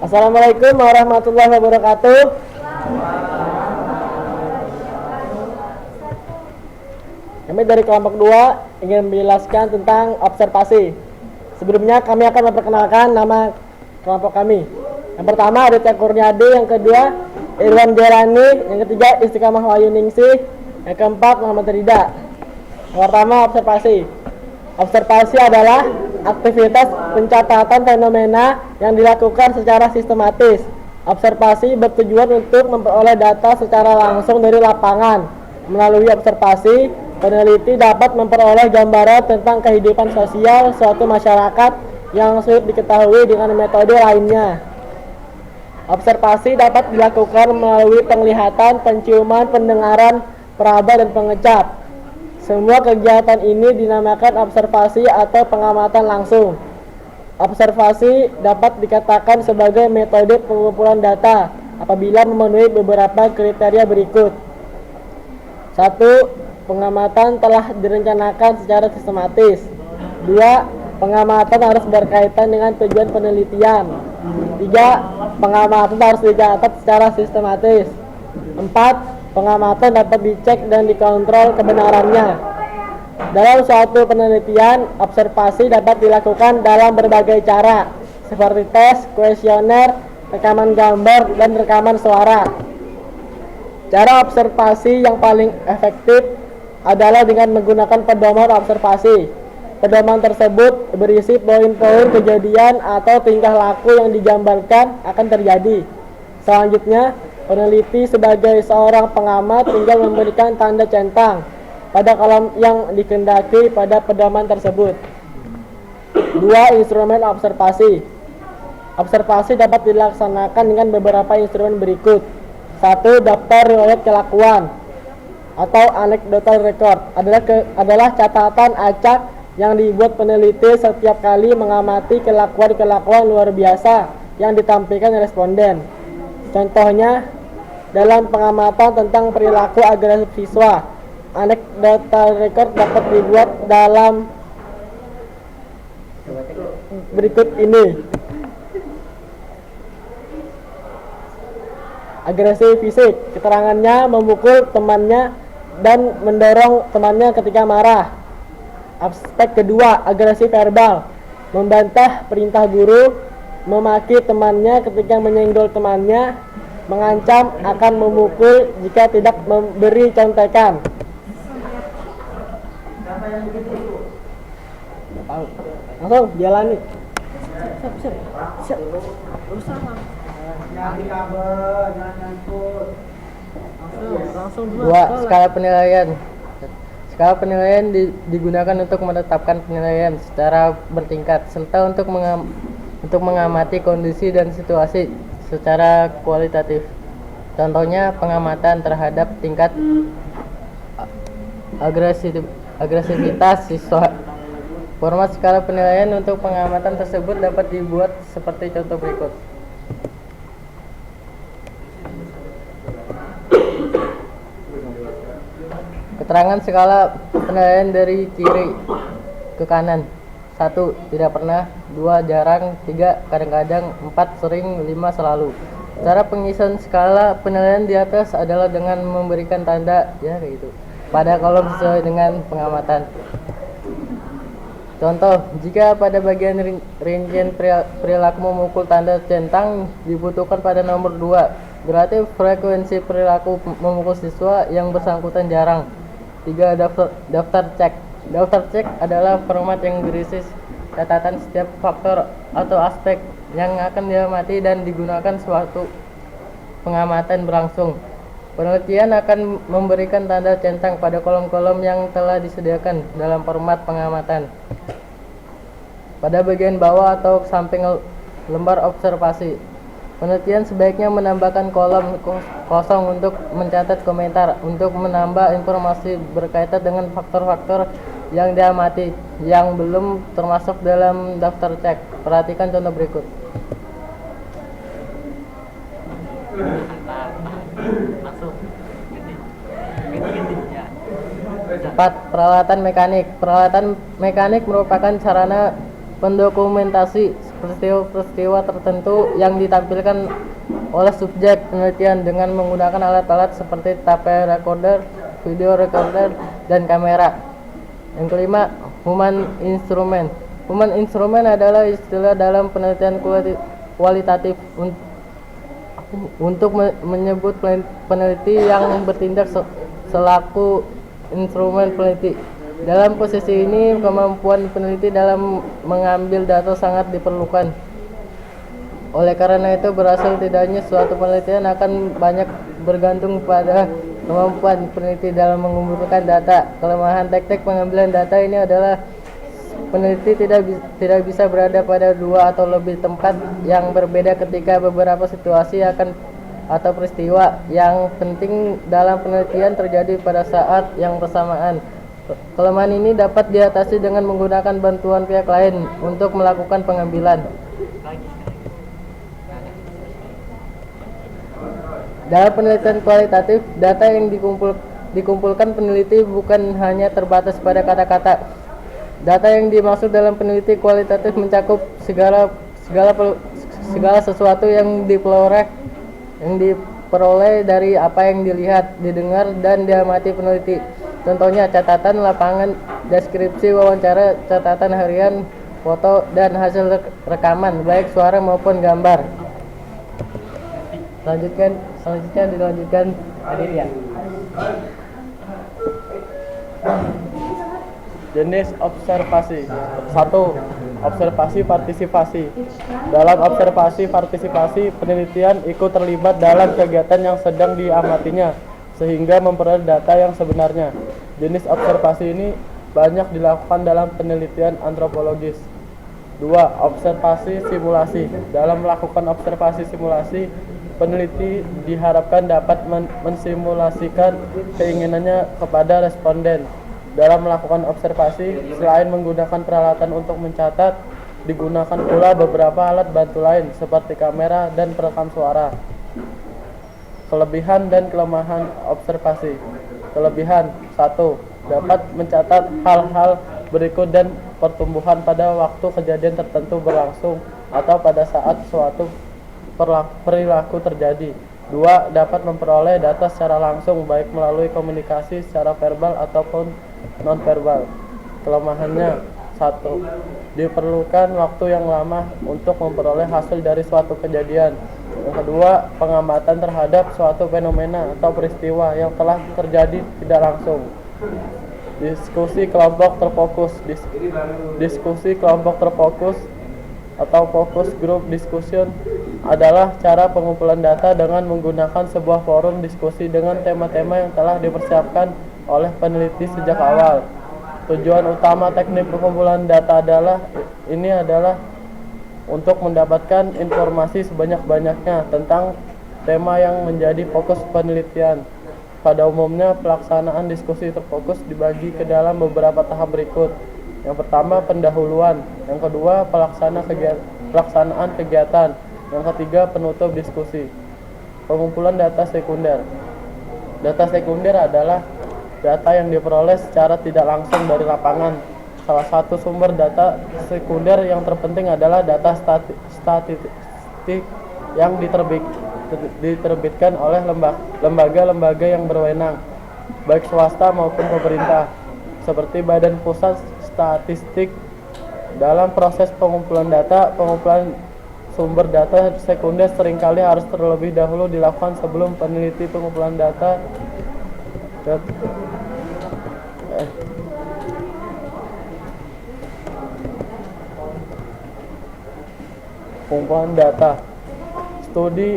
Assalamualaikum warahmatullahi wabarakatuh. Kami dari kelompok 2 ingin menjelaskan tentang observasi. Sebelumnya kami akan memperkenalkan nama kelompok kami. Yang pertama Aditya Kurniadi, yang kedua Irwan Jerani, yang ketiga Istiqamah Wahyu Ningsih, yang keempat Muhammad Rida. Yang pertama observasi. Observasi adalah aktivitas pencatatan fenomena yang dilakukan secara sistematis. Observasi bertujuan untuk memperoleh data secara langsung dari lapangan. Melalui observasi, peneliti dapat memperoleh gambaran tentang kehidupan sosial suatu masyarakat yang sulit diketahui dengan metode lainnya. Observasi dapat dilakukan melalui penglihatan, penciuman, pendengaran, peraba, dan pengecap. Semua kegiatan ini dinamakan observasi atau pengamatan langsung. Observasi dapat dikatakan sebagai metode pengumpulan data apabila memenuhi beberapa kriteria berikut. 1. Pengamatan telah direncanakan secara sistematis. 2. Pengamatan harus berkaitan dengan tujuan penelitian. 3. Pengamatan harus dicatat secara sistematis. 4. Pengamatan dapat dicek dan dikontrol kebenarannya. Dalam suatu penelitian, observasi dapat dilakukan dalam berbagai cara, seperti tes, kuesioner, rekaman gambar, dan rekaman suara. Cara observasi yang paling efektif adalah dengan menggunakan pedoman observasi. Pedoman tersebut berisi poin-poin kejadian atau tingkah laku yang digambarkan akan terjadi. Selanjutnya, peneliti sebagai seorang pengamat tinggal memberikan tanda centang pada kolom yang dikehendaki pada pedoman tersebut. 2. Instrumen observasi. Observasi dapat dilaksanakan dengan beberapa instrumen berikut. 1. Daftar riwayat kelakuan atau anecdotal record adalah catatan acak yang dibuat peneliti setiap kali mengamati kelakuan-kelakuan luar biasa yang ditampilkan responden. Contohnya, dalam pengamatan tentang perilaku agresif siswa, anecdotal record dapat dibuat dalam berikut ini. Agresi fisik, keterangannya memukul temannya dan mendorong temannya ketika marah. Aspek kedua, agresi verbal, membantah perintah guru, memaki temannya ketika menyenggol temannya, mengancam akan memukul jika tidak memberi contekan. Langsung jalani. Siap. Langsung 2. Skala penilaian. Skala penilaian digunakan untuk menetapkan penilaian secara bertingkat serta untuk mengamati kondisi dan situasi secara kualitatif. Contohnya pengamatan terhadap tingkat agresivitas siswa. Format skala penilaian untuk pengamatan tersebut dapat dibuat seperti contoh berikut. Keterangan skala penilaian dari kiri ke kanan. 1. Tidak pernah. 2. Jarang. 3. Kadang-kadang. 4. Sering. 5. Selalu. Cara pengisian skala penilaian di atas adalah dengan memberikan tanda pada kolom sesuai dengan pengamatan. Contoh, jika pada bagian rincian perilaku memukul tanda centang dibutuhkan pada nomor 2, berarti frekuensi perilaku memukul siswa yang bersangkutan jarang. 3. Daftar cek. Daftar cek adalah format yang berisi catatan setiap faktor atau aspek yang akan diamati dan digunakan suatu pengamatan berlangsung. Penelitian akan memberikan tanda centang pada kolom-kolom yang telah disediakan dalam format pengamatan. Pada bagian bawah atau samping lembar observasi, penelitian sebaiknya menambahkan kolom kosong untuk mencatat komentar untuk menambah informasi berkaitan dengan faktor-faktor yang diamati yang belum termasuk dalam daftar cek. Perhatikan contoh berikut. 4. Peralatan mekanik. Peralatan mekanik merupakan sarana pendokumentasi peristiwa-peristiwa tertentu yang ditampilkan oleh subjek penelitian dengan menggunakan alat-alat seperti tape recorder, video recorder, dan kamera. Yang kelima, human instrument. Human instrument adalah istilah dalam penelitian kualitatif untuk menyebut peneliti yang bertindak selaku instrumen peneliti. Dalam posisi ini, kemampuan peneliti dalam mengambil data sangat diperlukan. Oleh karena itu, berhasil tidaknya suatu penelitian akan banyak bergantung pada kemampuan peneliti dalam mengumpulkan data. Kelemahan teknik pengambilan data ini adalah peneliti tidak bisa berada pada dua atau lebih tempat yang berbeda ketika beberapa situasi atau peristiwa yang penting dalam penelitian terjadi pada saat yang bersamaan. Kelemahan ini dapat diatasi dengan menggunakan bantuan pihak lain untuk melakukan pengambilan. Dalam penelitian kualitatif, data yang dikumpulkan peneliti bukan hanya terbatas pada kata-kata. Data yang dimaksud dalam penelitian kualitatif mencakup segala sesuatu yang diperoleh dari apa yang dilihat, didengar, dan diamati peneliti. Contohnya catatan lapangan, deskripsi wawancara, catatan harian, foto, dan hasil rekaman, baik suara maupun gambar. Selanjutnya dilanjutkan Aditya. Jenis observasi. 1. Observasi partisipasi. Dalam observasi partisipasi, penelitian ikut terlibat dalam kegiatan yang sedang diamatinya sehingga memperoleh data yang sebenarnya. Jenis observasi ini banyak dilakukan dalam penelitian antropologis. 2. Observasi simulasi. Dalam melakukan observasi simulasi, peneliti diharapkan dapat mensimulasikan keinginannya kepada responden. Dalam melakukan observasi, selain menggunakan peralatan untuk mencatat, digunakan pula beberapa alat bantu lain seperti kamera dan perekam suara. Kelebihan dan kelemahan observasi. Kelebihan. 1. Dapat mencatat hal-hal berikut dan pertumbuhan pada waktu kejadian tertentu berlangsung atau pada saat suatu perilaku terjadi. 2. Dapat memperoleh data secara langsung baik melalui komunikasi secara verbal ataupun non-verbal. Kelemahannya. 1. Diperlukan waktu yang lama untuk memperoleh hasil dari suatu kejadian. Yang kedua, pengamatan terhadap suatu fenomena atau peristiwa yang telah terjadi tidak langsung. Diskusi kelompok terfokus. Diskusi kelompok terfokus atau focus group discussion adalah cara pengumpulan data dengan menggunakan sebuah forum diskusi dengan tema-tema yang telah dipersiapkan oleh peneliti sejak awal. Tujuan utama teknik pengumpulan data adalah untuk mendapatkan informasi sebanyak-banyaknya tentang tema yang menjadi fokus penelitian. Pada umumnya, pelaksanaan diskusi terfokus dibagi ke dalam beberapa tahap berikut. Yang pertama, pendahuluan. Yang kedua, pelaksanaan kegiatan. Yang ketiga, penutup diskusi. Pengumpulan data sekunder. Data sekunder adalah data yang diperoleh secara tidak langsung dari lapangan. Salah satu sumber data sekunder yang terpenting adalah data statistik yang diterbitkan oleh lembaga-lembaga yang berwenang, baik swasta maupun pemerintah, seperti Badan Pusat Statistik. Dalam proses pengumpulan sumber data sekunder seringkali harus terlebih dahulu dilakukan sebelum peneliti pengumpulan data pengumpulan data. Studi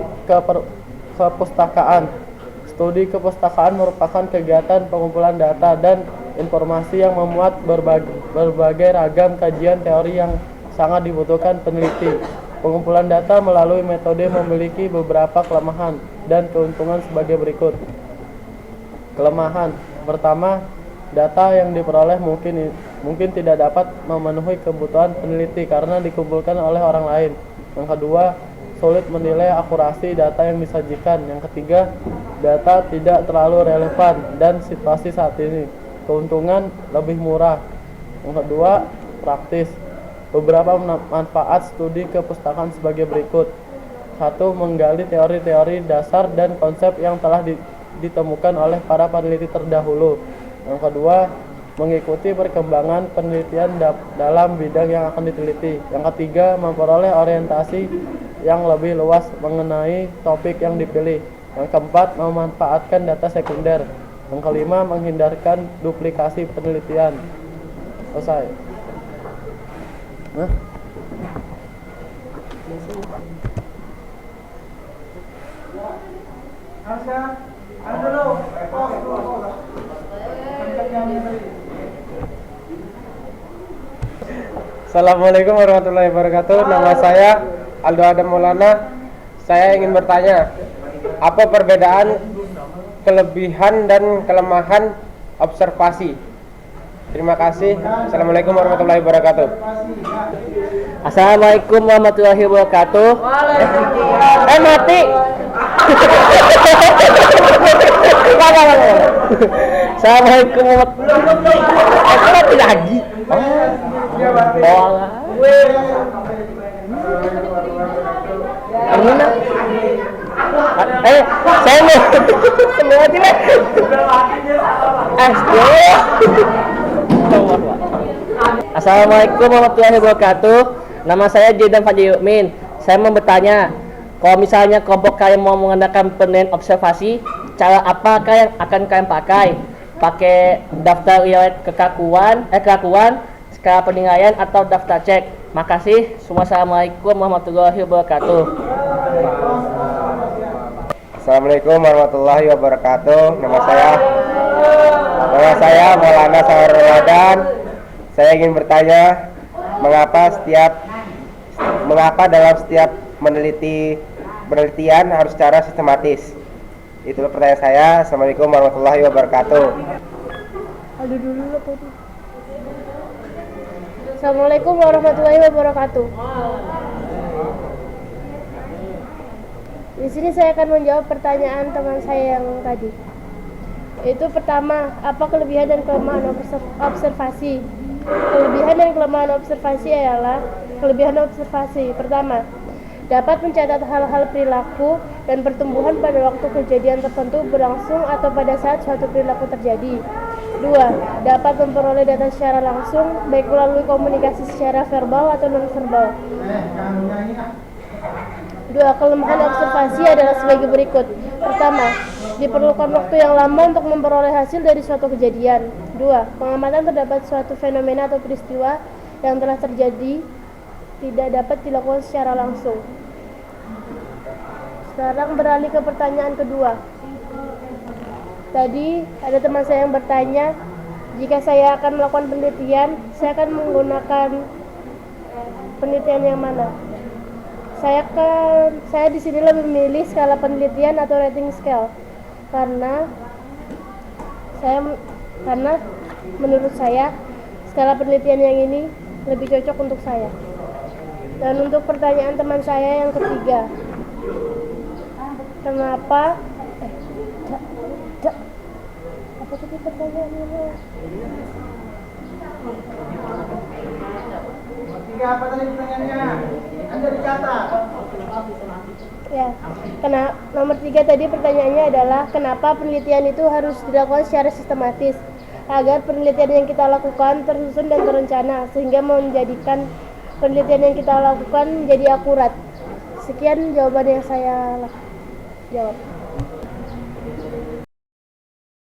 kepustakaan. Studi kepustakaan merupakan kegiatan pengumpulan data dan informasi yang memuat berbagai ragam kajian teori yang sangat dibutuhkan peneliti. Pengumpulan data melalui metode memiliki beberapa kelemahan dan keuntungan sebagai berikut. Kelemahan. Pertama, data yang diperoleh mungkin tidak dapat memenuhi kebutuhan peneliti karena dikumpulkan oleh orang lain. Yang kedua, sulit menilai akurasi data yang disajikan. Yang ketiga, data tidak terlalu relevan dan situasi saat ini. Keuntungan lebih murah. Yang kedua, praktis. Beberapa manfaat studi kepustakaan sebagai berikut. 1. Menggali teori-teori dasar dan konsep yang telah ditemukan oleh para peneliti terdahulu. Yang kedua, mengikuti perkembangan penelitian dalam bidang yang akan diteliti. Yang ketiga, memperoleh orientasi yang lebih luas mengenai topik yang dipilih. Yang keempat, memanfaatkan data sekunder. Yang kelima, menghindarkan duplikasi penelitian. Selesai. Assalamualaikum warahmatullahi wabarakatuh. Nama saya Aldo Adam Maulana. Saya ingin bertanya, apa perbedaan kelebihan dan kelemahan observasi? Terima kasih. Assalamualaikum warahmatullahi wabarakatuh. Assalamualaikum warahmatullahi wabarakatuh. Mati. Assalamualaikum warahmatullahi wabarakatuh. Mati lagi. Saya mau mati lah. Assalamualaikum warahmatullahi wabarakatuh. Nama saya Jidan Fadil Yukmin. Saya mau bertanya, kalau misalnya kelompok kalian mau mengadakan penelitian observasi, cara apakah yang akan kalian pakai? Pakai daftar riwayat kelakuan, skala penilaian atau daftar cek? Makasih. Assalamualaikum warahmatullahi wabarakatuh. Assalamualaikum warahmatullahi wabarakatuh. Nama saya Maulana Sahar Ramadan. Saya ingin bertanya, mengapa dalam setiap penelitian harus secara sistematis? Itulah pertanyaan saya. Assalamualaikum warahmatullahi wabarakatuh. Assalamualaikum warahmatullahi wabarakatuh. Di sini saya akan menjawab pertanyaan teman saya yang tadi. Itu pertama, apa kelebihan dan kelemahan observasi? Kelebihan dan kelemahan observasi adalah kelebihan observasi. Pertama, dapat mencatat hal-hal perilaku dan pertumbuhan pada waktu kejadian tertentu berlangsung atau pada saat suatu perilaku terjadi. Dua, dapat memperoleh data secara langsung, baik melalui komunikasi secara verbal atau non-verbal. Dua, kelemahan observasi adalah sebagai berikut. Pertama, diperlukan waktu yang lama untuk memperoleh hasil dari suatu kejadian. Dua, pengamatan terdapat suatu fenomena atau peristiwa yang telah terjadi tidak dapat dilakukan secara langsung. Sekarang beralih ke pertanyaan kedua. Tadi ada teman saya yang bertanya, jika saya akan melakukan penelitian, saya akan menggunakan penelitian yang mana? Saya di sini lebih memilih skala penelitian atau rating scale karena menurut saya skala penelitian yang ini lebih cocok untuk saya. Dan untuk pertanyaan teman saya yang ketiga, kenapa apa tadi pertanyaannya? Apa tadi pertanyaannya? Anda dicatat. Ya, nomor 3 tadi pertanyaannya adalah kenapa penelitian itu harus dilakukan secara sistematis agar penelitian yang kita lakukan tersusun dan terencana sehingga menjadikan penelitian yang kita lakukan menjadi akurat. Sekian jawaban yang saya jawab.